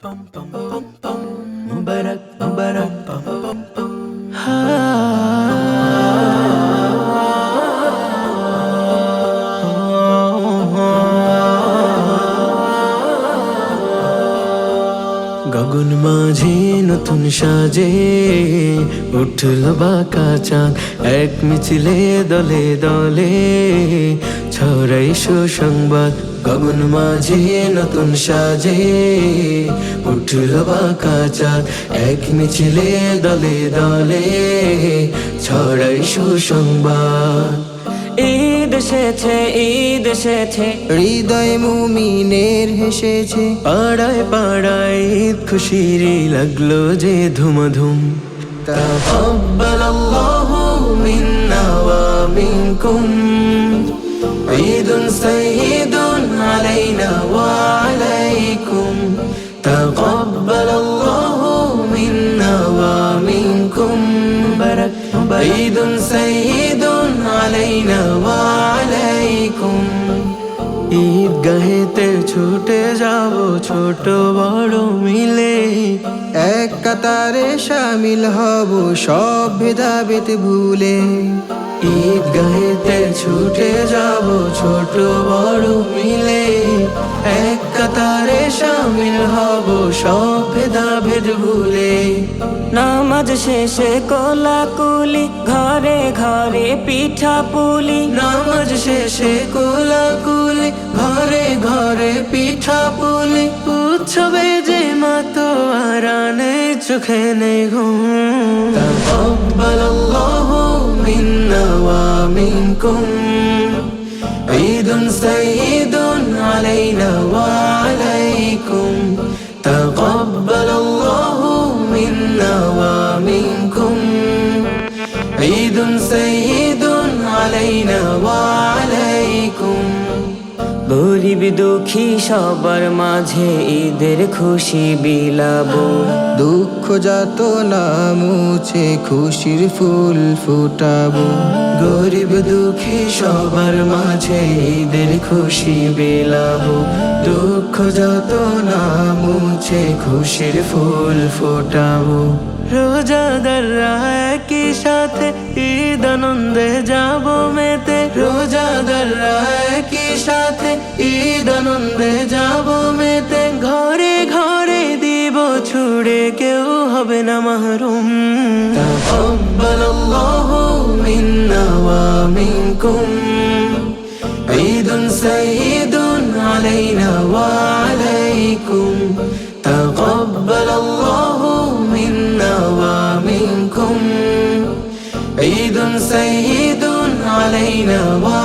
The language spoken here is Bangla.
Mubarak, Mubarak, গগন মাঝে নতুন সাজে উঠল বাঁকা চাঁদ, এক মিছিলে দলে দলে ছড়াই সুসংবাদ। গগন মাঝে নতুন সাজে উঠল বাঁকা চাঁদ, এক মিছিলে দলে দলে ছড়াই সুসংবাদ। ঈদ এসেছে, ঈদ এসেছে, হৃদয় মুমিনের হেসেছে। পাড়ায় পাড়ায় ঈদ খুশিরই লাগলো যে ধুমধুম। তাকাব্বালাল্লাহু মিন্না ওয়া মিনকুম, ঈদুন সাইয়্যিদুন আলাইনা ওয়া আলাইকুম। তাকাব্বালাল্লাহু মিন্না ওয়া মিনকুম, ঈদুন সাইয়্যিদুন আলাইনা ওয়া আলাইকুম। ঈদগাহেতে ছুটে যাব ছোট বড় মিলে, এক কাতারে শামিল হব সব ভেদাভেদ ভুলে। ঈদগাহেতে ছুটে যাব ছোট বড় মিলে, এক কাতারে শামিল হব সব ভেদাভেদ ভুলে। নামাজ শেষে কোলাকুলি, ঘরে ঘরে পিঠা পুলি। নামাজ শেষে কোলাকুলি, ঘরে ঘরে পিঠা পুলি। উৎসবে যে মাতোয়ারানে চোখে নেই ঘুম। তাকাব্বালাল্লাহু মিন্না ওয়া মিনকুম, ঈদুন সাইয়্যিদুন আলাইনা ওয়া আলাইকুম। তাকাব্বালাল্লাহু মিন্না ওয়া মিনকুম, ঈদুন সাইয়্যিদুন আলাইনা ওয়া আলাইকুম। গরিব দুঃখী সবার মাঝে ঈদের খুশি বিলাবো, দুঃখ যত না মুছে খুশির ফুল ফুটাবো। গরিব দুঃখী সবার মাঝে ঈদের খুশি বিলাবো, দুঃখ যত না মুছে খুশির ফুল ফোটাবো। রোজাদাররা একই সাথে ঈদ আনন্দে যাব মেতে, রোজাদাররা একই সাথে ঈদ আনন্দে যাব মেতে। ঘরে ঘরে দিব ছুড়ে, কেউ হবে না মাহরুম। তাকাব্বালাল্লাহু মিন্না ওয়া মিনকুম, ঈদুন সাইয়্যিদুন আলাইনা ওয়া আলাইকুম। তাকাব্বালাল্লাহু মিন্না ওয়া মিনকুম, ঈদুন সাইয়্যিদুন আলাইনা ওয়া